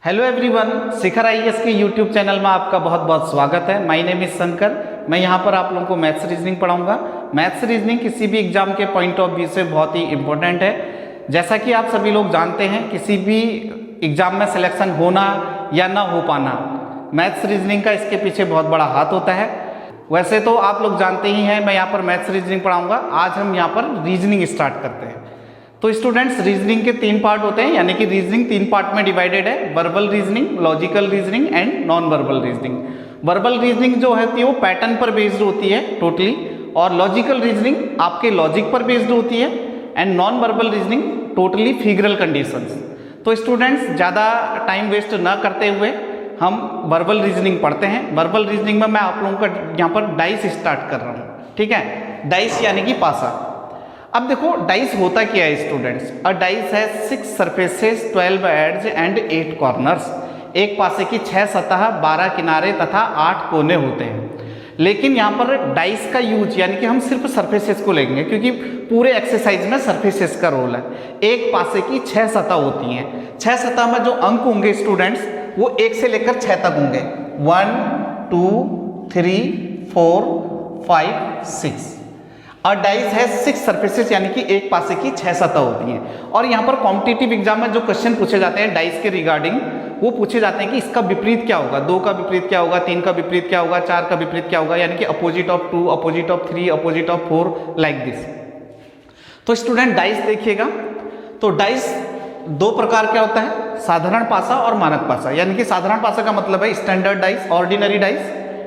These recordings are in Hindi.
हेलो एवरीवन, शिखर आईएएस के यूट्यूब चैनल में आपका बहुत बहुत स्वागत है। My name is Shankar. मैं यहाँ पर आप लोगों को मैथ्स रीजनिंग पढ़ाऊंगा। मैथ्स रीजनिंग किसी भी एग्जाम के पॉइंट ऑफ व्यू से बहुत ही इंपॉर्टेंट है। जैसा कि आप सभी लोग जानते हैं, किसी भी एग्जाम में सिलेक्शन होना या ना हो पाना, मैथ्स रीजनिंग का इसके पीछे बहुत बड़ा हाथ होता है। वैसे तो आप लोग जानते ही हैं, मैं यहाँ पर मैथ्स रीजनिंग पढ़ाऊँगा। आज हम यहाँ पर रीजनिंग स्टार्ट करते हैं। तो स्टूडेंट्स, रीजनिंग के 3 पार्ट होते हैं, यानी कि रीजनिंग 3 पार्ट में डिवाइडेड है: verbal reasoning, logical reasoning and non verbal reasoning. Verbal reasoning जो है वो पैटर्न पर बेस्ड होती है टोटली, और लॉजिकल रीजनिंग आपके लॉजिक पर बेस्ड होती है, and non verbal reasoning totally figural conditions. तो स्टूडेंट्स, ज़्यादा टाइम वेस्ट ना करते हुए हम वर्बल रीजनिंग पढ़ते हैं। वर्बल रीजनिंग में मैं आप लोगों का यहाँ पर डाइस स्टार्ट कर रहा हूँ, ठीक है। डाइस यानी कि पासा। अब देखो, डाइस होता क्या है स्टूडेंट्स? अ डाइस है 6 सरफेसेस, 12 एड्ज एंड 8 कॉर्नर्स। एक पासे की 6 सतह, 12 किनारे तथा 8 कोने होते हैं। लेकिन यहाँ पर डाइस का यूज यानी कि हम सिर्फ सरफेसेस को लेंगे, क्योंकि पूरे एक्सरसाइज में सरफेसेस का रोल है। एक पासे की 6 सतह होती हैं। 6 सतह में जो अंक होंगे स्टूडेंट्स, वो 1 से लेकर 6 तक होंगे। 1 2 3 4 5 6। और डाइस है 6 सरफेसेस, यानी कि एक पासे की 6 सतह होती हैं। और यहाँ पर कॉम्पिटिटिव एग्जाम में जो क्वेश्चन पूछे जाते हैं डाइस के रिगार्डिंग, वो पूछे जाते हैं कि इसका विपरीत क्या होगा, 2 का विपरीत क्या होगा, 3 का विपरीत क्या होगा, 4 का विपरीत क्या होगा, यानी कि opposite of 2, opposite of 3, opposite of 4, like this. तो स्टूडेंट, डाइस देखिएगा, तो डाइस 2 प्रकार का होता है: साधारण पासा और मानक पासा। यानी कि साधारण पासा का मतलब है standard dice, ordinary dice,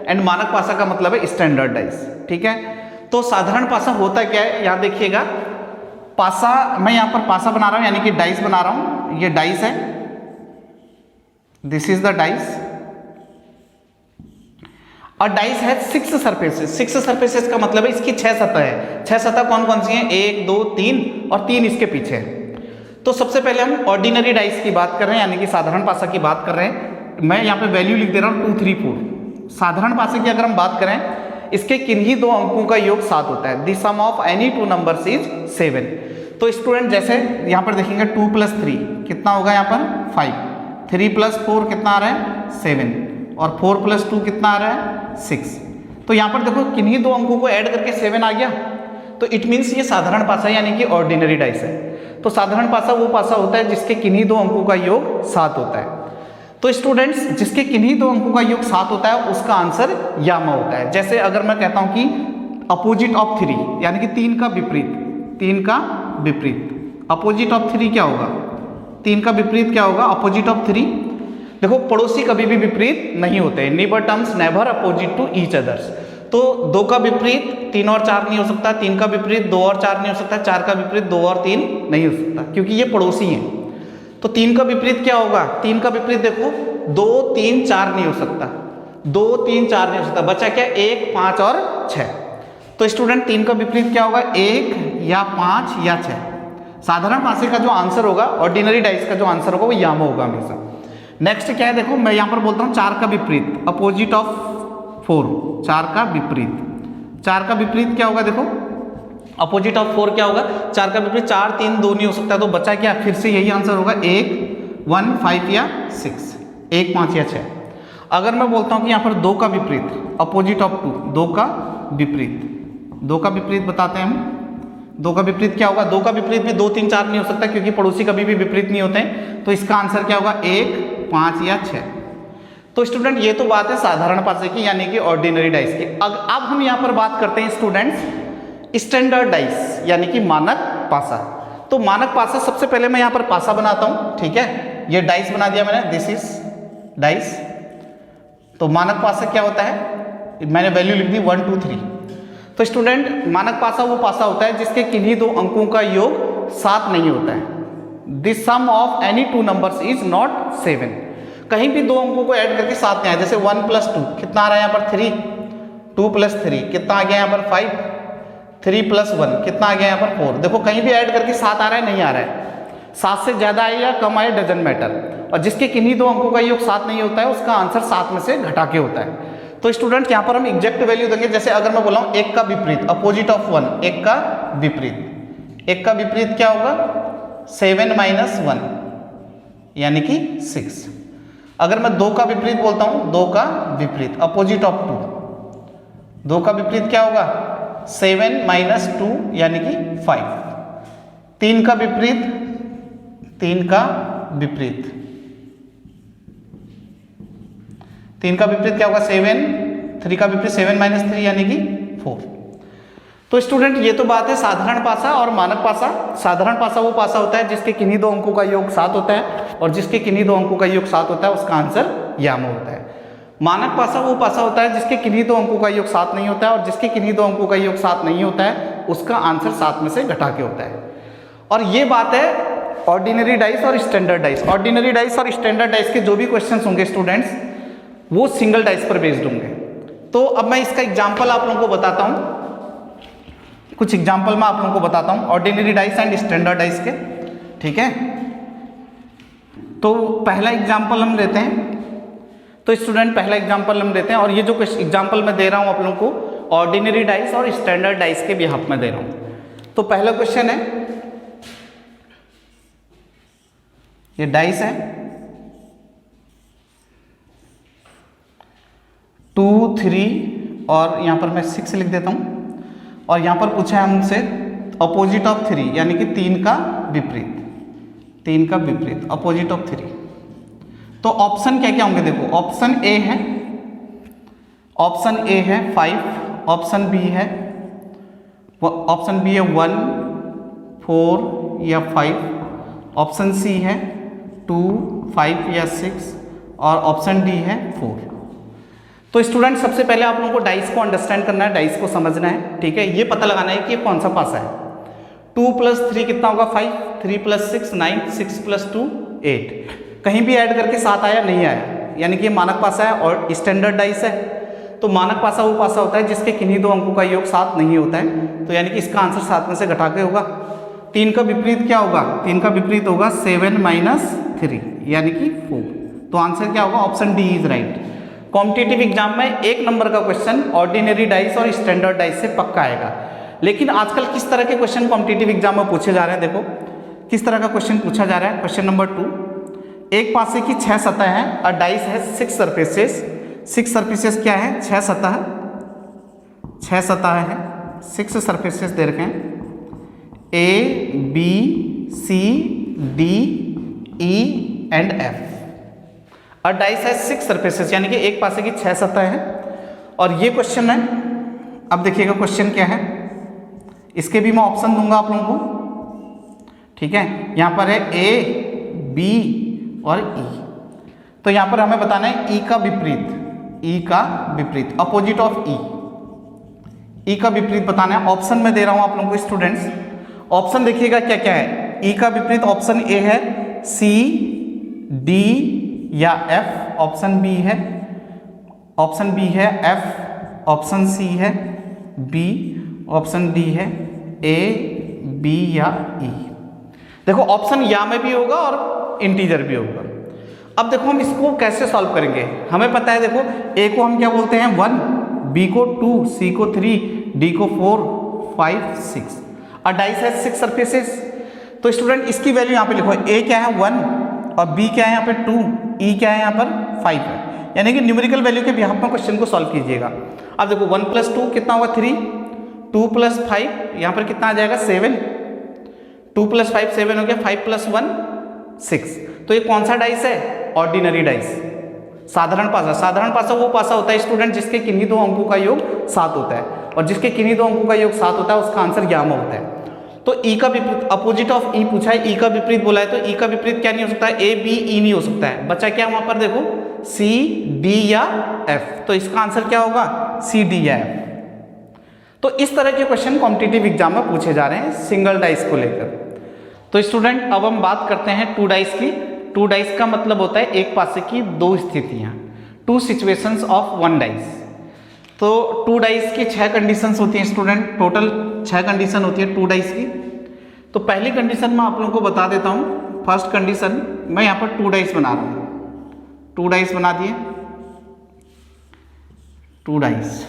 and मानक पासा का मतलब है स्टैंडर्ड डाइस, ठीक है। तो साधारण पासा होता क्या है, यहाँ देखिएगा। पासा, मैं यहाँ पर पासा बना रहा हूँ, यानी कि डाइस बना रहा हूँ। ये डाइस है, दिस इज द डाइस। और डाइस है 6 सरफेसेस। 6 सरफेसेस का मतलब है इसकी 6 सतह है। 6 सतह कौन कौन सी हैं? 1 2 3, और 3 इसके पीछे है। तो सबसे पहले हम ऑर्डिनरी डाइस की बात कर रहे हैं, यानी कि साधारण पासा की बात कर रहे हैं। मैं यहाँ पे वैल्यू लिख दे रहा हूँ 2 3 4। साधारण पासे की अगर हम बात करें, इसके किन्हीं 2 अंकों का योग 7 होता है। The sum of any 2 numbers is 7। तो स्टूडेंट, जैसे यहाँ पर देखेंगे 2 + 3 कितना होगा? यहाँ पर 5। 3 + 4 कितना आ रहा है? 7। और 4 + 2 कितना आ रहा है? 6। तो यहाँ पर देखो, किन्हीं 2 अंकों को ऐड करके 7 आ गया। तो इट मीन्स ये साधारण पासा यानी कि ऑर्डिनरी डाइस है। तो साधारण पासा वो पासा होता है जिसके किन्हीं 2 अंकों का योग 7 होता है। तो स्टूडेंट्स, जिसके किन्हीं 2 अंकों का योग 7 होता है, उसका आंसर यामा होता है। जैसे अगर मैं कहता हूं कि अपोजिट ऑफ 3, यानी कि 3 का विपरीत, 3 का विपरीत, अपोजिट ऑफ 3 क्या होगा? 3 का विपरीत क्या होगा? Opposite of 3। देखो, पड़ोसी कभी भी विपरीत नहीं होते। Neighbour terms never opposite to each others. तो 2 का विपरीत 3 और 4 नहीं हो सकता, 3 का विपरीत 2 और 4 नहीं हो सकता, 4 का विपरीत 2 और 3 नहीं हो सकता, क्योंकि ये पड़ोसी हैं। तो 3 का विपरीत क्या होगा? 3 का विपरीत देखो, 2 3 4 नहीं हो सकता, 2 3 4 नहीं हो सकता, बचा क्या? 1 5 और 6। तो स्टूडेंट, 3 का विपरीत क्या होगा? 1 या 5 या 6। साधारण पासे का जो आंसर होगा, ऑर्डिनरी डाइस का जो आंसर होगा, वो यामा होगा हमेशा। नेक्स्ट क्या है? देखो, मैं यहाँ पर बोलता हूँ 4 का विपरीत, अपोजिट ऑफ 4, 4 का विपरीत। 4 का विपरीत क्या होगा? देखो, अपोजिट ऑफ 4 क्या होगा? 4 का विपरीत 4 3 2 नहीं हो सकता, तो बचा क्या? फिर से यही आंसर होगा 1 1 5 या 6, 1 5 या 6। अगर मैं बोलता हूं कि यहाँ पर 2 का विपरीत, अपोजिट ऑफ 2, 2 का विपरीत, 2 का विपरीत बताते हैं हम। 2 का विपरीत क्या होगा? 2 का विपरीत भी 2 3 4 नहीं हो सकता, क्योंकि पड़ोसी कभी भी विपरीत नहीं होते हैं। तो इसका आंसर क्या होगा? 1 5 या 6। तो स्टूडेंट, ये तो बात है साधारण पासे की, यानी कि ऑर्डिनरी डाइस की। अब हम यहाँ पर बात करते हैं स्टूडेंट्स स्टैंडर्ड डाइस, यानी कि मानक पासा। तो मानक पासा, सबसे पहले मैं यहाँ पर पासा बनाता हूँ, ठीक है। ये डाइस बना दिया मैंने, दिस इज डाइस। तो मानक पासा क्या होता है? मैंने वैल्यू लिख दी 1 2 3। तो स्टूडेंट, मानक पासा वो पासा होता है जिसके किन्हीं 2 अंकों का योग 7 नहीं होता है। The sum of any 2 numbers is not 7। कहीं भी 2 अंकों को ऐड करके 7 नहीं आया। जैसे 1 + 2 कितना आ रहा है यहाँ पर? 3। 2 + 3 कितना आ गया यहाँ पर? 5। 3 + 1 कितना आ गया यहाँ पर? 4। देखो, कहीं भी ऐड करके 7 आ रहा है? नहीं आ रहा है। 7 से ज़्यादा आए या कम आए, डजंट मैटर। और जिसके किन्हीं 2 अंकों का योग 7 नहीं होता है, उसका आंसर 7 में से घटा के होता है। तो स्टूडेंट, यहाँ पर हम एग्जैक्ट वैल्यू देंगे। जैसे अगर मैं बोला हूँ 1 का विपरीत, अपोजिट ऑफ 1, 1 का विपरीत, 1 का विपरीत क्या होगा? 7 - 1, यानी कि 6। अगर मैं 2 का विपरीत बोलता हूं, 2 का विपरीत, अपोजिट ऑफ 2, 2 का विपरीत क्या होगा 7 माइनस 2 यानी कि 5। 3 का विपरीत, 3 का विपरीत, 3 का विपरीत क्या होगा 7, 3 का विपरीत 7 माइनस 3 यानी कि 4। तो स्टूडेंट ये तो बात है साधारण पासा और मानक पासा। साधारण पासा वो पासा होता है जिसके किन्हीं 2 अंकों का योग 7 होता है, और जिसके किन्हीं 2 अंकों का योग 7 होता है उसका आंसर यामो होता है। मानक पासा वो पासा होता है जिसके किन्हीं 2 अंकों का योग 7 नहीं होता है, और जिसके किन्हीं 2 अंकों का योग 7 नहीं होता है उसका आंसर 7 में से घटा के होता है। और ये बात है ऑर्डिनरी डाइस और स्टैंडर्ड डाइस। ऑर्डिनरी डाइस और स्टैंडर्ड डाइस के जो भी क्वेश्चन होंगे स्टूडेंट्स वो सिंगल डाइस पर बेस्ड होंगे। तो अब मैं इसका एग्जाम्पल आप लोगों को बताता हूं, कुछ एग्जाम्पल मैं आप लोगों को बताता हूं ordinary dice and standard dice के, ठीक है। तो पहला एग्जाम्पल हम लेते हैं, तो स्टूडेंट पहला एग्जाम्पल हम लेते हैं, और ये जो एग्जाम्पल मैं दे रहा हूं आप लोगों को ऑर्डिनरी डाइस और स्टैंडर्ड डाइस के बिहाफ में दे रहा हूं। तो पहला क्वेश्चन है, ये डाइस है 2, 3 और यहां पर मैं 6 लिख देता हूं, और यहां पर पूछा है हमसे अपोजिट ऑफ 3 यानी कि 3 का विपरीत, 3 का विपरीत अपोजिट ऑफ 3। तो ऑप्शन क्या क्या होंगे देखो, ऑप्शन ए है, ऑप्शन ए है 5, ऑप्शन बी है 1, 4 या 5, ऑप्शन सी है 2, 5 या 6, और ऑप्शन डी है 4। तो स्टूडेंट सबसे पहले आप लोगों को डाइस को अंडरस्टैंड करना है, डाइस को समझना है, ठीक है। ये पता लगाना है कि ये कौन सा पासा है। 2 + 3 कितना होगा 5, 3 + 6 9, 6 + 2 8। कहीं भी ऐड करके 7 आया नहीं आया, यानी कि ये मानक पासा है और स्टैंडर्ड डाइस है। तो मानक पासा वो पासा होता है जिसके किन्हीं 2 अंकों का योग 7 नहीं होता है, तो यानी कि इसका आंसर 7 में से घटा के होगा। 3 का विपरीत क्या होगा, 3 का विपरीत होगा 7 माइनस 3 यानी कि 4। तो आंसर क्या होगा, option D is right. Competitive exam में 1 नंबर का क्वेश्चन ऑर्डिनरी डाइस और स्टैंडर्ड डाइस से पक्का आएगा। लेकिन आजकल किस तरह के क्वेश्चन कॉम्पिटिटिव एग्जाम में पूछे जा रहे हैं, देखो किस तरह का क्वेश्चन पूछा जा रहा है। क्वेश्चन नंबर 2, एक पासे की 6 सतह है और डाइस है 6 सरफेसेस। 6 सरफेसेस क्या है, 6 सतह, 6 सतह है, 6 सरफेसेस दे रखे हैं, A, B, C, D, E and F। और डाइस है 6 सरफेसेस यानी कि एक पासे की 6 सतह है। और ये क्वेश्चन है, अब देखिएगा क्वेश्चन क्या है, इसके भी मैं ऑप्शन दूंगा आप लोगों को, ठीक है। यहां पर है A, B और E। तो यहां पर हमें बताना है E का विपरीत, E का विपरीत अपोजिट ऑफ E, E का विपरीत बताना है। ऑप्शन में दे रहा हूं आप लोगों को स्टूडेंट्स, ऑप्शन देखिएगा क्या क्या है। E का विपरीत ऑप्शन ए है C, D या F, ऑप्शन बी है, ऑप्शन बी है F, ऑप्शन सी है B, ऑप्शन डी है A, B या E। देखो ऑप्शन या में भी होगा और इंटीजर भी होगा। अब देखो हम इसको कैसे सॉल्व करेंगे, हमें पता है देखो A को हम क्या बोलते हैं 1, B को 2, C को 3, D को 4, 5, 6। और डाइस है 6 सरफेसेस। तो स्टूडेंट इसकी वैल्यू यहाँ पे लिखो, A क्या है 1 और B क्या है यहाँ पे 2, E क्या है यहाँ पर 5 है, यानी कि न्यूमेरिकल वैल्यू के बिहाफ में क्वेश्चन को सॉल्व कीजिएगा। अब देखो 1 + 2 कितना होगा 3, 2 + 5 यहाँ पर कितना आ जाएगा 7, 2 + 5 7 हो गया, 5 + 1 6। तो ये कौन सा डाइस है, ऑर्डिनरी डाइस, साधारण पासा। साधारण पासा वो पासा होता है स्टूडेंट जिसके किन्हीं 2 अंकों का योग 7 होता है, और जिसके किन्हीं 2 अंकों का योग 7 होता है उसका आंसर यामा होता है। तो E का विपरीत अपोजिट ऑफ E पूछा है, E का विपरीत बोला है, तो E का विपरीत क्या नहीं हो सकता है, A, B, E नहीं हो सकता है। बचा क्या वहां पर देखो C, D या F। तो इसका आंसर क्या होगा C, D या F। तो इस तरह के क्वेश्चन कॉम्पिटिटिव एग्जाम में पूछे जा रहे हैं सिंगल डाइस को लेकर। तो स्टूडेंट अब हम बात करते हैं 2 डाइस की। 2 डाइस का मतलब होता है एक पासे की 2 स्थितियां, 2 सिचुएशंस ऑफ 1 डाइस। तो 2 डाइस की 6 कंडीशंस होती हैं स्टूडेंट, टोटल 6 कंडीशन होती है 2 डाइस की। तो पहली कंडीशन मैं आप लोगों को बता देता हूं। फर्स्ट कंडीशन मैं यहां पर 2 डाइस बना रहा हूं, 2 डाइस बना दिए, 2 डाइस,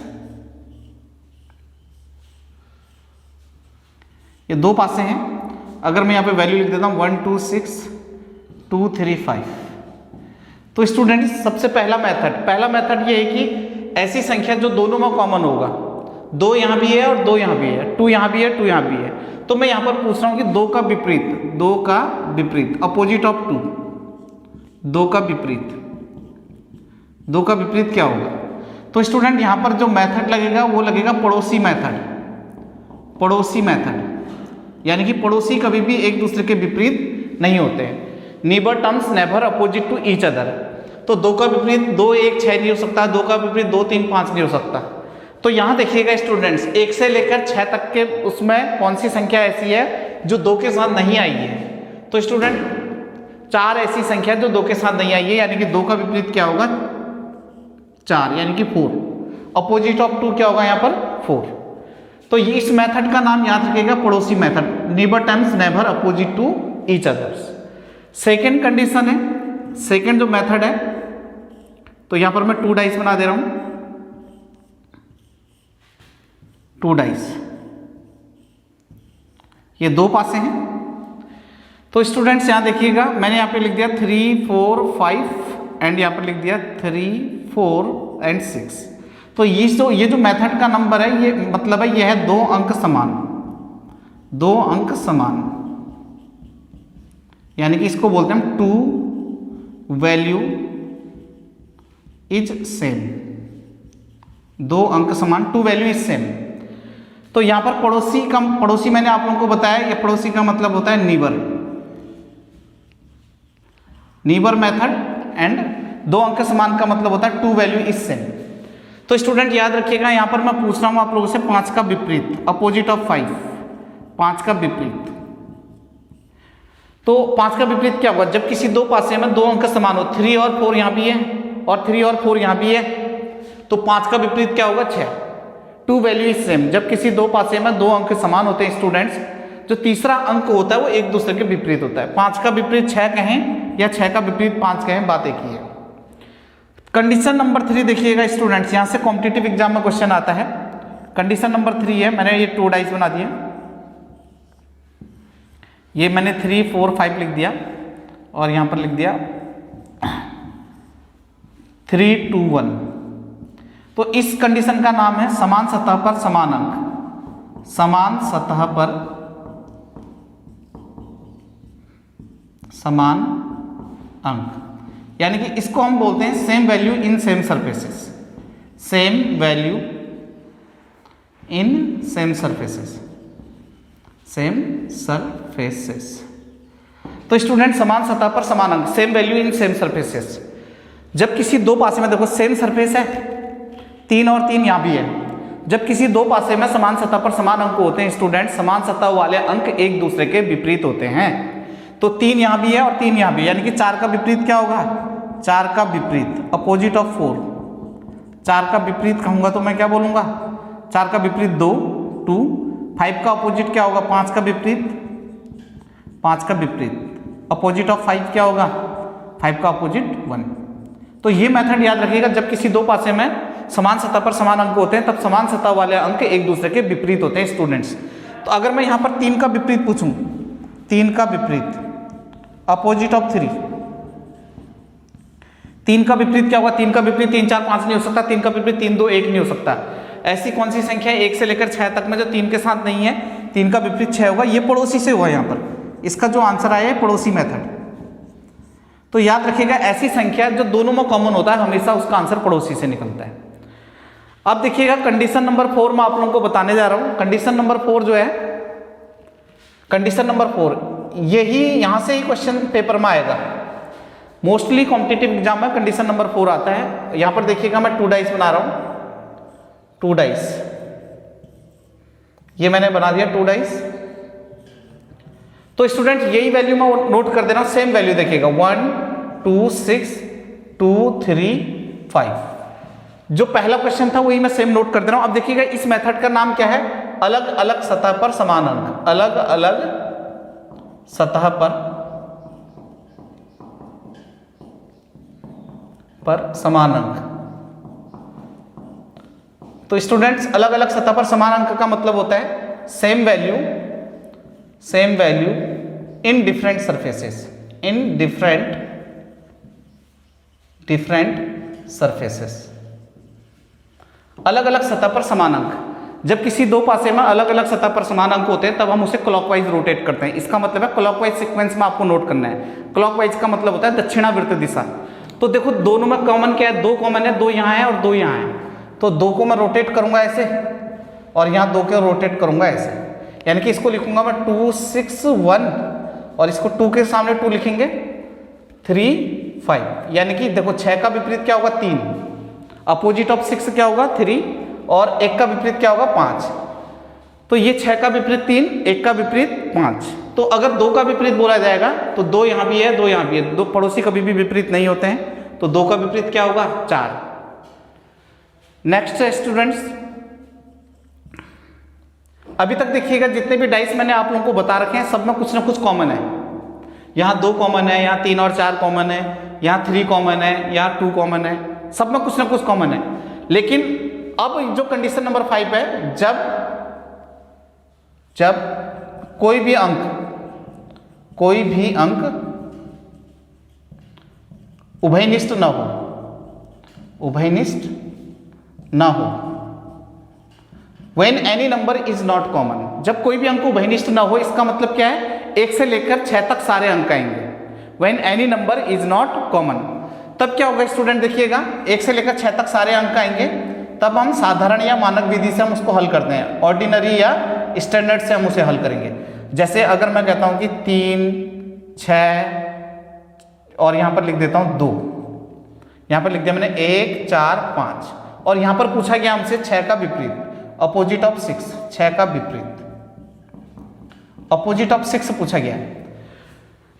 ये 2 पासे हैं। अगर मैं यहां पे वैल्यू लिख देता हूं 1 2 6 2 3 5, तो स्टूडेंट सबसे पहला मेथड ये है कि ऐसी संख्या जो दोनों में कॉमन होगा, 2 यहाँ भी है और 2 यहाँ भी है, 2 यहाँ भी है, 2 यहाँ भी है, तो मैं यहाँ पर पूछ रहा हूँ कि 2 का विपरीत अपोजिट ऑफ 2, 2 का विपरीत क्या होगा? तो स्टूडेंट यहाँ पर जो मेथड लगेगा वो लगेगा पड़ोसी मेथड, यानी कि पड़ोसी कभी भी एक दूसरे के विपरीत नहीं होते हैं। Neighbour terms never opposite to each other. तो 2 का विपरीत 2, 1, 6 नहीं हो सकता, 2 का विपरीत 2, 3, 5 नहीं हो सकता। तो यहाँ देखिएगा स्टूडेंट्स 1 से लेकर 6 तक के उसमें कौन सी संख्या ऐसी है जो 2 के साथ नहीं आई है? तो स्टूडेंट 4 ऐसी संख्या जो 2 के साथ नहीं आई है, यानी कि 2 का विपरीत क्या होगा? 4, यानी कि 4। अपोजिट ऑफ 2 क्या होगा यहाँ पर? 4। तो ये इस मेथड का नाम याद रखिएगा पड़ोसी method, neighbour terms never opposite to each others. Second condition है, सेकेंड जो मेथड है, तो यहां पर मैं 2 डाइस बना दे रहा हूं, 2 डाइस, ये 2 पासे हैं। तो स्टूडेंट्स यहां देखिएगा मैंने यहां पे लिख दिया 3, 4, 5 एंड यहां पर लिख दिया 3, 4 एंड 6। तो ये जो मेथड का नंबर है, ये मतलब है ये है 2 अंक समान, यानी कि इसको बोलते हैं 2 वैल्यू इज सेम, 2 अंक समान, 2 वैल्यू इज सेम। तो यहां पर पड़ोसी मैंने आप लोगों को बताया, ये पड़ोसी का मतलब होता है नीबर मेथड, एंड 2 अंक समान का मतलब होता है 2 वैल्यू इज सेम। तो स्टूडेंट याद रखिएगा यहां पर मैं पूछ रहा हूं आप लोगों से 5 का विपरीत, अपोजिट ऑफ 5, 5 का विपरीत। तो 5 का विपरीत क्या होगा? जब किसी 2 पासे में 2 अंक समान हो, 3 और 4 यहां भी है और 3 और 4 यहां भी है, तो 5 का विपरीत क्या होगा? 6, 2 वैल्यू इज सेम। जब किसी 2 पासे में 2 अंक समान होते हैं स्टूडेंट्स, जो तीसरा अंक होता है वो एक दूसरे के विपरीत होता है। 5 का विपरीत 6 कहें या 6 का विपरीत 5 कहें, बात एक ही है। कंडीशन नंबर 3 देखिएगा स्टूडेंट्स, यहां से कॉम्पिटिटिव एग्जाम में क्वेश्चन आता है। कंडीशन नंबर 3 है, मैंने ये 2 डाइस बना दिए, ये मैंने 3, 4, 5 लिख दिया और यहां पर लिख दिया 3, 2, 1। तो इस कंडीशन का नाम है समान सतह पर समान अंक, समान सतह पर समान अंक, यानी कि इसको हम बोलते हैं same value in same surfaces, same value in same surfaces, same surfaces. तो स्टूडेंट समान सतह पर समान अंक, same value in same surfaces. जब किसी 2 पासे में, देखो सेम सरफेस है, 3 और 3 यहां भी है, जब किसी 2 पासे में समान सतह पर समान अंक होते हैं स्टूडेंट, समान सतह वाले अंक एक दूसरे के विपरीत होते हैं। तो 3 यहां भी है और 3 यहां भी है, यानी कि 4 का विपरीत क्या होगा? 4 का विपरीत अपोजिट ऑफ 4, 4 का विपरीत कहूंगा तो मैं क्या बोलूंगा? 4 का विपरीत 2, 2। 5 का अपोजिट क्या होगा? 5 का विपरीत, 5 का विपरीत अपोजिट ऑफ 5 क्या होगा? 5 का अपोजिट 1। तो ये मेथड याद रखिएगा, जब किसी 2 पासे में समान सतह पर समान अंक होते हैं तब समान सतह वाले अंक एक दूसरे के विपरीत होते हैं स्टूडेंट्स। तो अगर मैं यहां पर 3 का विपरीत पूछूं, 3 का विपरीत अपोजिट ऑफ 3, 3 का विपरीत क्या होगा? 3 का विपरीत 3, 4, 5 नहीं हो सकता, 3 का विपरीत 3, 2, 1 नहीं हो सकता। ऐसी कौन सी संख्या है 1 से लेकर 6 तक में जो 3 के साथ नहीं है? 3 का विपरीत 6 होगा, ये पड़ोसी से हुआ। यहां पर इसका जो आंसर आया है पड़ोसी मेथड। तो याद रखिएगा ऐसी संख्या जो दोनों में कॉमन होता है हमेशा उसका आंसर पड़ोसी से निकलता है। अब देखिएगा कंडीशन नंबर 4 में आप लोगों को बताने जा रहा हूं। कंडीशन नंबर 4 जो है, कंडीशन नंबर 4 यही यहां से ही क्वेश्चन पेपर में आएगा। मोस्टली कॉम्पिटिटिव एग्जाम में कंडीशन नंबर 4 आता है। यहां पर देखिएगा मैं 2 डाइस बना रहा हूं, 2 डाइस, ये मैंने बना दिया 2 डाइस। तो स्टूडेंट यही वैल्यू मैं नोट कर दे रहा हूं, सेम वैल्यू देखिएगा 1, 2, 6, 2, 3, 5। जो पहला क्वेश्चन था वही मैं सेम नोट कर दे रहा हूं। अब देखिएगा इस मेथड का नाम क्या है? अलग अलग सतह पर समान अंक, अलग अलग सतह पर समान अंक। तो स्टूडेंट्स अलग अलग सतह पर समान अंक का मतलब होता है same value in different surfaces, in different different surfaces, अलग अलग सतह पर समान अंक। जब किसी दो पासे में अलग अलग सतह पर समान अंक होते हैं तब हम उसे क्लॉकवाइज रोटेट करते हैं। इसका मतलब है क्लॉकवाइज सीक्वेंस में आपको नोट करना है। क्लॉकवाइज का मतलब होता है दक्षिणावर्त दिशा। तो देखो दोनों में कॉमन क्या है, दो कॉमन है, दो यहाँ है और दो यहाँ है। तो दो को मैं रोटेट करूंगा ऐसे और यहाँ दो को रोटेट करूंगा ऐसे, यानी कि इसको लिखूंगा मैं 2 6 1 और इसको 2 के सामने 2 लिखेंगे 3 5, यानी कि देखो 6 का विपरीत क्या होगा 3, अपोजिट ऑफ 6 क्या होगा 3 और 1 का विपरीत क्या होगा 5। तो ये 6 का विपरीत 3, 1 का विपरीत 5। तो अगर 2 का विपरीत बोला जाएगा तो 2 यहाँ भी है, 2 यहाँ भी है, दो पड़ोसी कभी भी विपरीत नहीं होते हैं। तो 2 का विपरीत क्या होगा 4। नेक्स्ट है स्टूडेंट्स, अभी तक देखिएगा जितने भी डाइस मैंने आप लोगों को बता रखे हैं सब में कुछ ना कुछ कॉमन है। यहाँ 2 कॉमन है, यहाँ 3 और 4 कॉमन है, यहाँ 3 कॉमन है, यहाँ 2 कॉमन है, सब में कुछ ना कुछ कॉमन है। लेकिन अब जो कंडीशन नंबर 5 है, जब कोई भी अंक उभयनिष्ठ ना हो, When any number is not common, जब कोई भी अंक उभयनिष्ठ ना हो, इसका मतलब क्या है 1 से लेकर 6 तक सारे अंक आएंगे। When any number is not common, तब क्या होगा स्टूडेंट देखिएगा 1 से लेकर 6 तक सारे अंक आएंगे, तब हम साधारण या मानक विधि से हम उसको हल करते हैं, ऑर्डिनरी या स्टैंडर्ड से हम उसे हल करेंगे। जैसे अगर मैं कहता हूं कि 3 6 और यहां पर लिख देता हूं 2, यहां पर लिख दिया मैंने 1 4 5 और यहां पर पूछा गया हमसे 6 का विपरीत, अपोजिट ऑफ 6, 6 का विपरीत अपोजिट ऑफ 6 पूछा गया।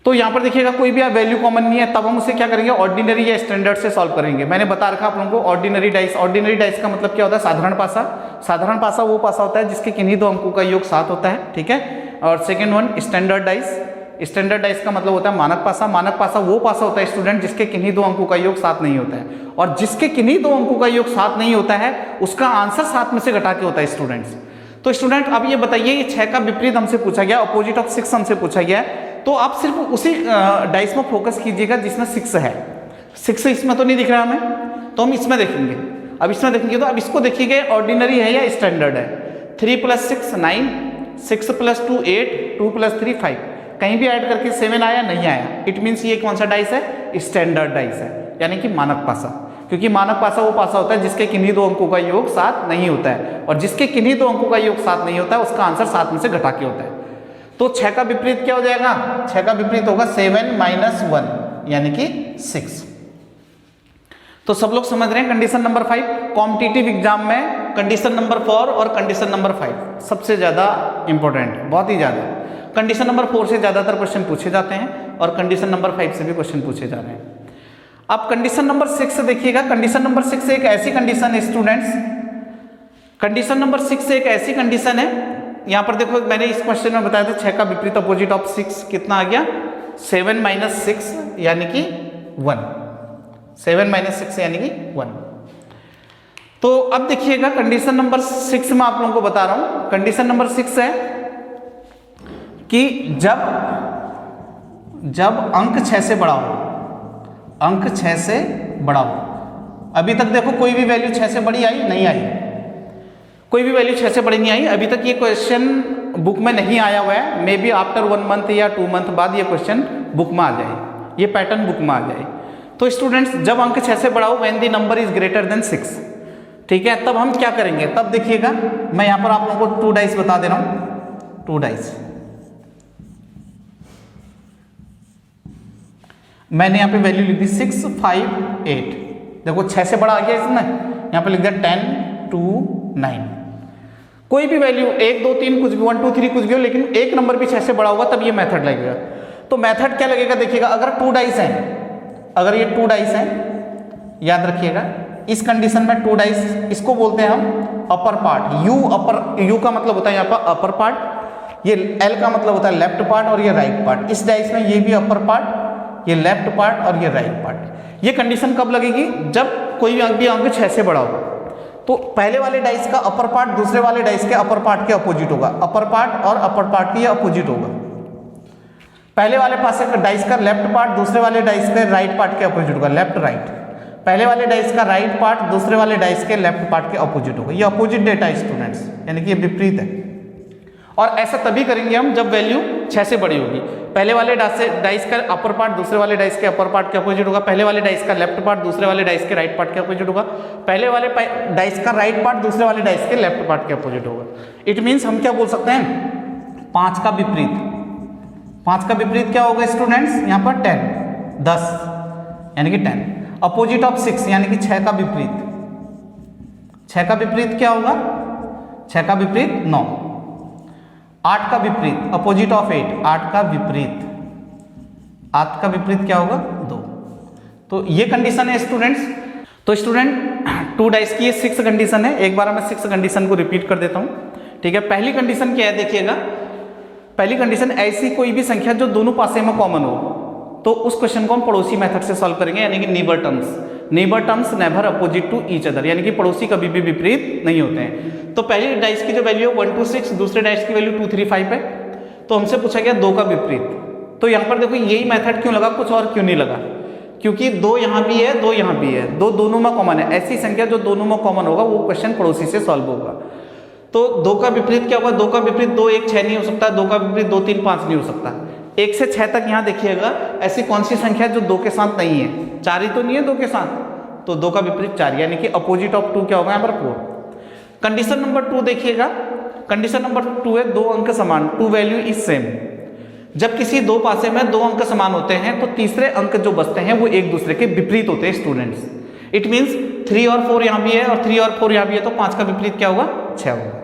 तो यहां पर देखिएगा कोई भी वैल्यू कॉमन नहीं है, तब हम उसे क्या करेंगे ऑर्डिनरी या स्टैंडर्ड से सॉल्व करेंगे। मैंने बता रखा आप लोगों को ऑर्डिनरी डाइस। ऑर्डिनरी डाइस का मतलब क्या होता है साधारण पासा। साधारण पासा वो पासा होता है जिसके किन्हीं दो अंकों का योग 7 होता है, ठीक है। और second one standard dice. Standard dice का मतलब होता है मानक पासा। मानक पासा वो पासा होता है स्टूडेंट जिसके किन्हीं दो अंकों का योग 7 नहीं होता है, और जिसके किन्हीं दो अंकों का योग 7 नहीं होता है उसका आंसर 7 में से घटा के होता है स्टूडेंट्स। तो स्टूडेंट अब ये बताइए, ये 6 का विपरीत हमसे पूछा गया, अपोजिट ऑफ 6 हमसे पूछा गया है, तो आप सिर्फ उसी डाइस में फोकस कीजिएगा जिसमें 6 है। 6 इसमें तो नहीं दिख रहा हमें, तो हम इसमें देखेंगे। अब इसमें देखेंगे तो अब इसको देखिएगा ऑर्डिनरी है या स्टैंडर्ड है। 3 + 6 9, 6 + 2 8, 2 + 3 5, कहीं भी ऐड करके 7 आया नहीं आया, इट मीन्स ये कौन सा डाइस है स्टैंडर्ड डाइस है, यानी कि मानक पासा। क्योंकि मानक पासा वो पासा होता है जिसके किन्हीं दो अंकों का योग 7 नहीं होता है, और जिसके किन्हीं दो अंकों का योग 7 नहीं होता है उसका आंसर 7 में से घटा के होता है। तो 6 का विपरीत क्या हो जाएगा, 6 का विपरीत होगा 7 - 1 यानी कि 6। तो सब लोग समझ रहे हैं कंडीशन नंबर 5। कॉम्पिटिटिव एग्जाम में कंडीशन नंबर 4 और कंडीशन नंबर 5 सबसे ज्यादा इंपॉर्टेंट है, बहुत ही ज्यादा। कंडीशन नंबर 4 से ज्यादातर क्वेश्चन पूछे जाते हैं और कंडीशन नंबर 5 से भी क्वेश्चन पूछे जा रहे हैं। अब कंडीशन नंबर 6 देखिएगा। कंडीशन नंबर 6 एक ऐसी कंडीशन है स्टूडेंट्स, कंडीशन नंबर 6 एक ऐसी कंडीशन है, यहां पर देखो मैंने इस क्वेश्चन में बताया था 6 का विपरीत अपोजिट ऑफ 6 कितना आ गया 7 - 6 यानी कि 1, 7 - 6 यानी कि 1। तो अब देखिएगा कंडीशन नंबर 6 में आप लोगों को बता रहा हूं, कंडीशन नंबर 6 है कि जब अंक 6 से बड़ा हो, अंक 6 से बड़ा हो। अभी तक देखो कोई भी वैल्यू 6 से बड़ी आई नहीं आई, कोई भी वैल्यू 6 से बड़ी नहीं आई। अभी तक ये क्वेश्चन बुक में नहीं आया हुआ है, मे बी आफ्टर 1 मंथ या 2 मंथ बाद ये क्वेश्चन बुक में आ जाए, ये पैटर्न बुक में आ जाए। तो स्टूडेंट्स जब अंक 6 से बड़ा हो, when the number is greater than 6, ठीक है, तब हम क्या करेंगे। तब देखिएगा मैं यहां पर आप लोगों को 2 डाइस बता दे रहा हूं, 2 डाइस मैंने यहाँ पे वैल्यू लिख दी 6 5 8। देखो 6 से बड़ा आ गया इसमें, यहाँ पे लिख दिया 10 2 9। कोई भी वैल्यू 1 2 3 कुछ भी 1 2 3 कुछ भी हो, लेकिन एक नंबर भी 6 से बड़ा होगा तब ये मेथड लगेगा। तो मेथड क्या लगेगा देखिएगा, अगर 2 डाइस हैं, अगर ये 2 डाइस हैं, याद रखिएगा इस कंडीशन में 2 डाइस, इसको बोलते हैं हम अपर पार्ट। यू का मतलब होता है यहाँ पर अपर पार्ट, ये एल का मतलब होता है लेफ्ट पार्ट और ये राइट पार्ट। इस डाइस में ये भी अपर पार्ट, ये लेफ्ट पार्ट और ये राइट पार्ट। ये कंडीशन कब लगेगी, जब कोई भी अंक 6 से बड़ा हो। तो पहले वाले डाइस का अपर पार्ट दूसरे वाले डाइस के अपर पार्ट के अपोजिट होगा, अपर पार्ट और अपर पार्ट के अपोजिट होगा। पहले वाले पास डाइस का लेफ्ट पार्ट दूसरे वाले डाइस के राइट पार्ट के अपोजिट होगा, लेफ्ट राइट। पहले वाले डाइस का राइट पार्ट दूसरे वाले डाइस के लेफ्ट पार्ट के अपोजिट होगा। ये अपोजिट डेटा है स्टूडेंट्स, यानी कि ये विपरीत है। और ऐसा तभी करेंगे हम जब वैल्यू 6 से बड़ी होगी। पहले वाले डाइस का अपर पार्ट दूसरे वाले डाइस के अपर पार्ट के अपोजिट होगा, पहले वाले डाइस का लेफ्ट पार्ट दूसरे वाले डाइस के राइट पार्ट के अपोजिट होगा, पहले वाले डाइस का राइट पार्ट दूसरे वाले डाइस के लेफ्ट पार्ट के अपोजिट होगा। इट मीन्स हम क्या बोल सकते हैं, 5 का विपरीत। 5 का विपरीत क्या होगा स्टूडेंट्स, यहाँ पर 10, 10 यानी कि 10। अपोजिट ऑफ 6 यानी कि 6 का विपरीत। 6 का विपरीत क्या होगा, 6 का विपरीत 9। 8 का विपरीत, अपोजिट ऑफ 8, 8 का विपरीत। 8 का विपरीत क्या होगा, 2। तो ये कंडीशन है स्टूडेंट्स। तो स्टूडेंट 2 डाइस की ये 6 कंडीशन है। एक बार मैं 6 कंडीशन को रिपीट कर देता हूँ, ठीक है। पहली कंडीशन क्या है देखिएगा, पहली कंडीशन ऐसी कोई भी संख्या जो दोनों पासे में कॉमन हो, तो उस क्वेश्चन को हम पड़ोसी मेथड से सॉल्व करेंगे, यानी कि neighbour terms. Neighbour terms never opposite to each other, यानी कि पड़ोसी कभी भी विपरीत नहीं होते हैं। तो पहली डाइस की जो वैल्यू है 1 2 6, दूसरे डाइस की वैल्यू 2 3 5 है। तो हमसे पूछा गया 2 का विपरीत। तो यहाँ पर देखो यही मेथड क्यों लगा, कुछ और क्यों नहीं लगा, क्योंकि 2 यहाँ भी है 2 यहाँ भी है, 2 दोनों में कॉमन है। ऐसी संख्या जो दोनों में कॉमन होगा वो क्वेश्चन पड़ोसी से सॉल्व होगा। तो 2 का विपरीत क्या होगा, 2 का विपरीत 2 1 6 नहीं हो सकता, 2 का विपरीत 2 3 5 नहीं हो सकता। 1 से 6 तक यहाँ देखिएगा ऐसी कौन सी संख्या जो 2 के साथ नहीं है, 4 ही तो नहीं है 2 के साथ, तो 2 का विपरीत 4, यानी कि अपोजिट ऑफ 2 क्या होगा यहाँ पर 4। कंडीशन नंबर 2 देखिएगा, कंडीशन नंबर 2 है 2 अंक समान, 2 वैल्यू इज सेम। जब किसी 2 पासे में 2 अंक समान होते हैं तो तीसरे अंक जो बचते हैं वो एक दूसरे के विपरीत होते हैं स्टूडेंट्स। इट मीन्स 3 और 4 यहाँ भी है और 3 और 4 यहाँ भी है, तो 5 का विपरीत क्या होगा, 6 होगा।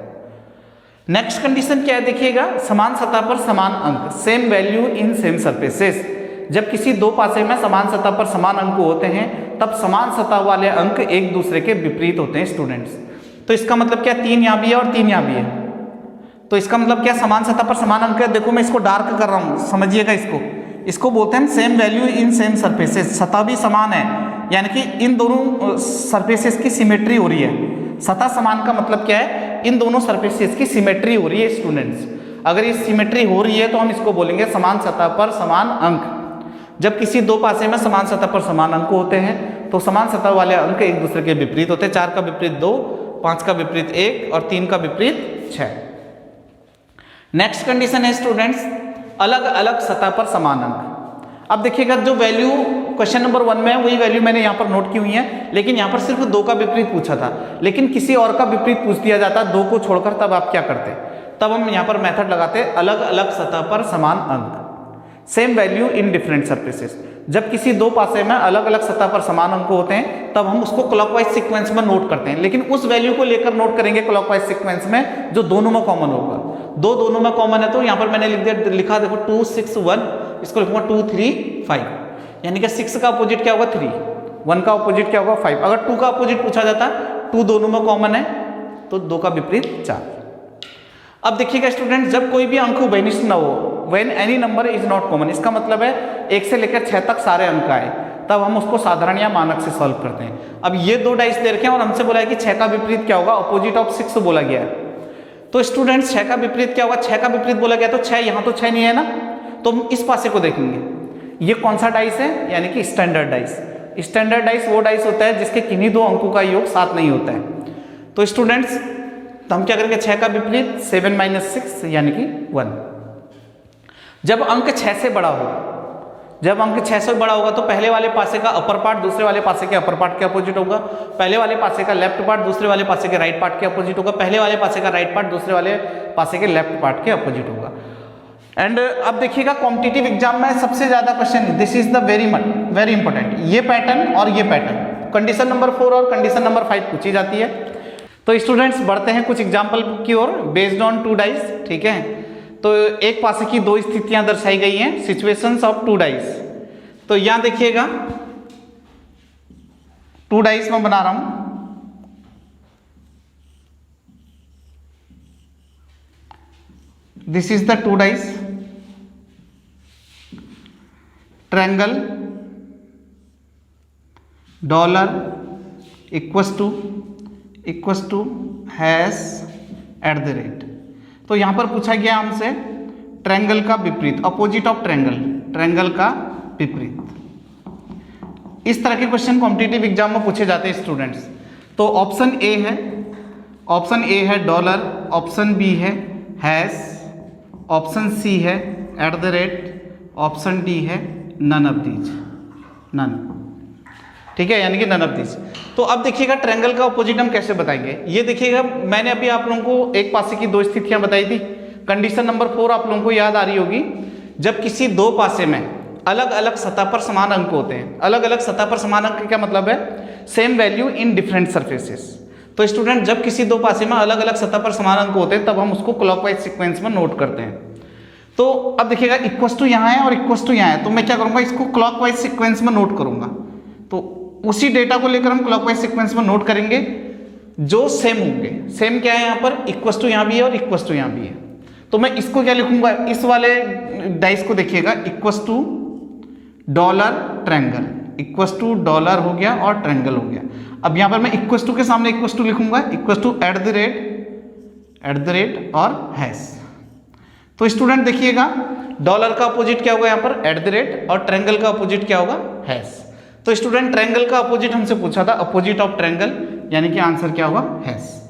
नेक्स्ट कंडीशन क्या है देखिएगा, समान सतह पर समान अंक, same value in same surfaces. जब किसी 2 पासे में समान सतह पर समान अंक होते हैं तब समान सतह वाले अंक एक दूसरे के विपरीत होते हैं स्टूडेंट्स। तो इसका मतलब क्या, 3 यहाँ भी है और 3 यहाँ भी है, तो इसका मतलब क्या, समान सतह पर समान अंक है। देखो मैं इसको डार्क कर रहा हूँ, समझिएगा इसको बोलते हैं same value in same surfaces. सतह भी समान है, यानी कि इन दोनों सरफेसेस की सिमेट्री हो रही है। सतह समान का मतलब क्या है, इन दोनों सरफेसेस की सिमेट्री हो रही है स्टूडेंट्स। अगर ये सिमेट्री हो रही है तो हम इसको बोलेंगे समान सतह पर समान अंक। जब किसी 2 पासे में समान सतह पर समान अंक होते हैं तो समान सतह वाले अंक एक दूसरे के विपरीत होते हैं। 4 का विपरीत 2, 5 का विपरीत 1 और 3 का विपरीत 6। नेक्स्ट कंडीशन है स्टूडेंट्स, अलग अलग सतह पर समान अंक। अब देखिएगा जो वैल्यू क्वेश्चन नंबर 1 में है वही वैल्यू मैंने यहाँ पर नोट की हुई है, लेकिन यहाँ पर सिर्फ 2 का विपरीत पूछा था। लेकिन किसी और का विपरीत पूछ दिया जाता 2 को छोड़कर, तब आप क्या करते, तब हम यहाँ पर मेथड लगाते अलग अलग सतह पर समान अंक, same value in different surfaces. जब किसी 2 पासे में अलग अलग सतह पर समान अंक होते हैं तब हम उसको क्लॉकवाइज सीक्वेंस में नोट करते हैं, लेकिन उस वैल्यू को लेकर नोट करेंगे क्लॉकवाइज सीक्वेंस में जो दोनों में कॉमन होगा। 2 दोनों में कॉमन है तो यहाँ पर मैंने लिखा देखो 2 6 1, इसको लिखूंगा 2 3 5, यानी कि 6 का अपोजिट क्या होगा 3, 1 का अपोजिट क्या होगा 5। अगर 2 का अपोजिट पूछा जाता 2 दोनों में कॉमन है तो 2 का विपरीत 4। अब देखिएगा स्टूडेंट, जब कोई भी अंक उभयनिष्ठ न हो, when any number is not common, इसका मतलब है 1 से लेकर 6 तक सारे अंक आए, तब हम उसको साधारण या मानक से सॉल्व करते हैं। अब ये 2 डाइस दे रखे हैं और हमसे बोला है कि 6 का विपरीत क्या होगा, अपोजिट ऑफ 6 बोला गया है। तो स्टूडेंट्स 6 का विपरीत क्या होगा, 6 का विपरीत बोला गया तो 6, यहाँ तो 6 नहीं है ना, तो हम इस पासे को देखेंगे। ये कौन सा डाइस है, यानी कि स्टैंडर्ड डाइस। स्टैंडर्ड डाइस वो डाइस होता है जिसके किन्हीं 2 अंकों का योग 7 नहीं होता है। तो स्टूडेंट्स तो हम क्या करेंगे, 6 का विपरीत 7 - 6 यानी कि 1। जब अंक 6 से बड़ा हो, जब अंक 6 से बड़ा होगा तो पहले वाले पासे का अपर पार्ट दूसरे वाले पासे के अपर पार्ट के अपोजिट होगा, पहले वाले पासे का लेफ्ट पार्ट दूसरे वाले पासे के राइट पार्ट के अपोजिट होगा, पहले वाले पासे का राइट पार्ट दूसरे वाले पासे के लेफ्ट पार्ट के अपोजिट होगा। एंड अब देखिएगा कॉम्पिटिटिव एग्जाम में सबसे ज्यादा question, this is the very important, ये पैटर्न और ये पैटर्न कंडीशन नंबर 4 और कंडीशन नंबर 5 पूछी जाती है। तो स्टूडेंट्स बढ़ते हैं कुछ एग्जाम्पल की ओर, बेस्ड ऑन 2 डाइस, ठीक है। तो एक पासे की 2 स्थितियां दर्शाई गई हैं, सिचुएशंस ऑफ 2 डाइस। तो यहां देखिएगा 2 डाइस में बना रहा हूं, this is the 2 dice, triangle, dollar equals to hash @ तो यहां पर पूछा गया हमसे ट्रायंगल का विपरीत, अपोजिट ऑफ ट्रायंगल, ट्रायंगल का विपरीत। इस तरह के क्वेश्चन कॉम्पिटिटिव एग्जाम में पूछे जाते हैं स्टूडेंट्स। तो ऑप्शन ए है डॉलर, ऑप्शन बी है हैश, ऑप्शन सी है @ ऑप्शन डी है नन ऑफ दीज, नन। ठीक है, यानी कि नन ऑफ दीज। तो अब देखिएगा ट्रायंगल का अपोजिट हम कैसे बताएंगे। ये देखिएगा मैंने अभी आप लोगों को एक पासे की दो स्थितियां बताई थी। कंडीशन नंबर 4 आप लोगों को याद आ रही होगी, जब किसी दो पासे में अलग अलग सतह पर समान अंक होते हैं। अलग अलग सतह पर समान अंक क्या मतलब है, same value in different surfaces. तो स्टूडेंट जब किसी दो पासे में अलग अलग सतह पर समान अंक होते हैं तब हम उसको क्लॉकवाइज सीक्वेंस में नोट करते हैं। तो अब देखिएगा इक्वस टू यहाँ है और इक्वस टू यहाँ है, तो मैं क्या करूँगा, इसको क्लॉकवाइज सीक्वेंस में नोट करूँगा। तो उसी डेटा को लेकर हम क्लॉकवाइज सीक्वेंस में नोट करेंगे जो सेम होंगे। सेम क्या है यहाँ पर, इक्वस टू यहाँ भी है और इक्वस टू यहाँ भी है। तो मैं इसको क्या लिखूंगा, इस वाले डाइस को देखिएगा, equals to dollar triangle, equals to dollar हो गया और ट्रायंगल हो गया। अब यहाँ पर मैं इक्वस टू के सामने इक्वस टू लिखूंगा, इक्वस टू @ और हैश। तो स्टूडेंट देखिएगा डॉलर का अपोजिट क्या होगा यहाँ पर, @ और ट्रायंगल का अपोजिट क्या होगा, हैश। तो स्टूडेंट ट्रायंगल का अपोजिट हमसे पूछा था, अपोजिट ऑफ ट्रायंगल, यानी कि आंसर क्या होगा, हैश।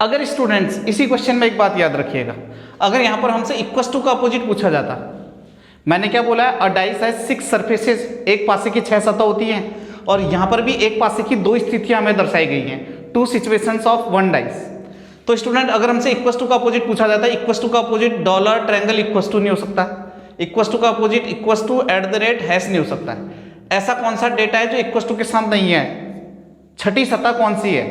अगर स्टूडेंट्स इसी क्वेश्चन में एक बात याद रखिएगा, अगर यहाँ पर हमसे इक्वस टू का अपोजिट पूछा जाता, मैंने क्या बोला है, अ डाइस हैज 6 सरफेसेस, एक पासे की 6 सतह होती हैं, और यहाँ पर भी एक पासे की 2 स्थितियां हमें दर्शाई गई हैं, 2 सिचुएशंस ऑफ 1 डाइस। तो स्टूडेंट अगर हमसे इक्वस टू का अपोजिट पूछा जाता है, इक्वस टू का opposite dollar triangle equals to नहीं हो सकता, इक्वस टू का अपोजिट इक्वस टू @ हैश नहीं हो सकता है। ऐसा कौन सा डेटा है जो इक्वस टू के साथ नहीं है, छठी सतह कौन सी है,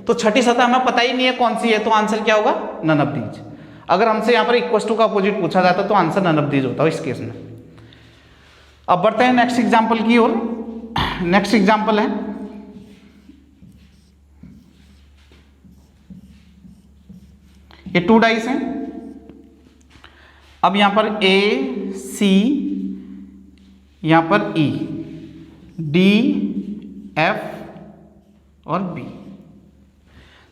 तो छठी सतह हमें पता ही नहीं है कौन सी है, तो आंसर क्या होगा, नन ऑफ दीज। अगर हमसे यहाँ पर इक्वस टू का अपोजिट पूछा जाता तो आंसर नन ऑफ दीज होता है इस केस में। अब बढ़ते हैं नेक्स्ट एग्जांपल की ओर। नेक्स्ट एग्जांपल है ये 2 डाइस हैं। अब यहां पर A C, यहां पर E D F और B।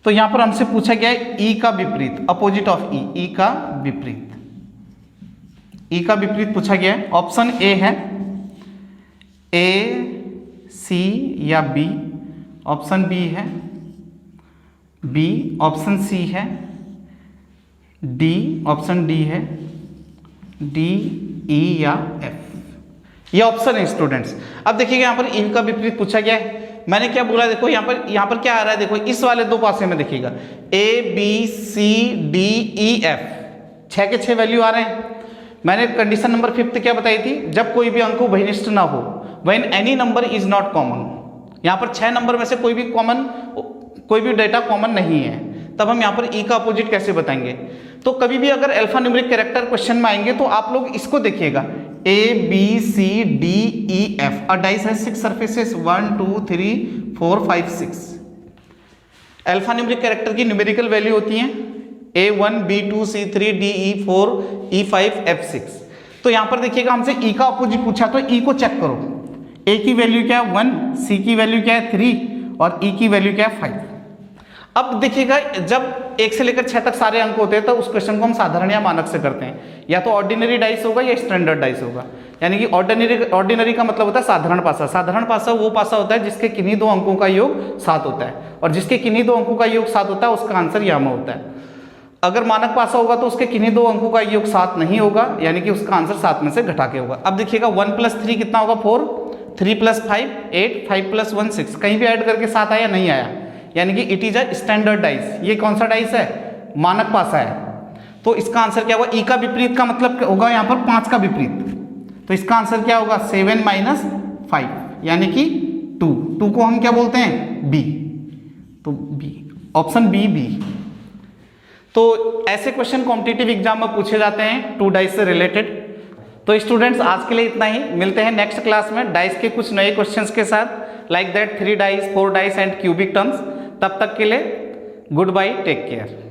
तो यहां पर हमसे पूछा गया है E का विपरीत, अपोजिट ऑफ E, E का विपरीत, E का विपरीत पूछा गया है। ऑप्शन A है A C या B, ऑप्शन B है B, ऑप्शन C है D, ऑप्शन D है D E या F। ये ऑप्शन है स्टूडेंट्स। अब देखिएगा यहाँ पर E का विपरीत पूछा गया है। मैंने क्या बोला, देखो यहाँ पर क्या आ रहा है, देखो इस वाले दो पासे में देखिएगा A B C D E F, 6 के 6 वैल्यू आ रहे हैं। मैंने कंडीशन नंबर 5 क्या बताई थी, जब कोई भी अंक उभयनिष्ठ ना हो, when any number is not common. यहाँ पर 6 नंबर में से कोई भी डेटा कॉमन नहीं है, तब हम यहाँ पर E का अपोजिट कैसे बताएंगे। तो कभी भी अगर अल्फा न्यूमेरिक कैरेक्टर क्वेश्चन में आएंगे तो आप लोग इसको देखिएगा, A B C D E F, a dice has 6 surfaces, 1 2 3 4 5 6। Alpha numeric character की न्यूमेरिकल वैल्यू होती हैं A1 B2 C3 DE4 E5 F6। तो यहां पर देखिएगा हमसे E का अपोजिट पूछा, तो E को चेक करो, A की वैल्यू क्या है 1, C की वैल्यू क्या है 3 और E की वैल्यू क्या है 5। अब देखिएगा जब 1 से लेकर 6 तक सारे अंक होते हैं तो उस क्वेश्चन को हम साधारण या मानक से करते हैं, या तो ऑर्डिनरी डाइस होगा या स्टैंडर्ड डाइस होगा। यानी कि ऑर्डिनरी का मतलब होता है साधारण पासा। साधारण पासा वो पासा होता है जिसके किन्हीं 2 अंकों का योग 7 होता है, और जिसके किन्हीं 2 अंकों का योग 7 होता है उसका आंसर यहाँ में होता है। अगर मानक पासा होगा तो उसके किन्हीं 2 अंकों का योग 7 नहीं होगा, यानी कि उसका आंसर 7 में से घटा के होगा। अब देखिएगा 1 + 3 कितना होगा 4, 3 + 5 8, 5 + 1 6, कहीं भी ऐड करके 7 आया नहीं आया, यानी कि it is a standard dice. ये कौन सा डाइस है, मानक पासा है। तो इसका आंसर क्या होगा, E का विपरीत का मतलब होगा यहाँ पर 5 का विपरीत, तो इसका आंसर क्या होगा 7 - 5, यानी कि 2 को हम क्या बोलते हैं B, तो B, ऑप्शन B। तो ऐसे क्वेश्चन कॉम्पिटिटिव एग्जाम में पूछे जाते हैं 2 डाइस से रिलेटेड। तो स्टूडेंट्स आज के लिए इतना ही, मिलते हैं नेक्स्ट क्लास में डाइस के कुछ नए क्वेश्चंस के साथ, like that 3 dice 4 dice and cubic terms. तब तक के लिए गुड बाय, टेक केयर।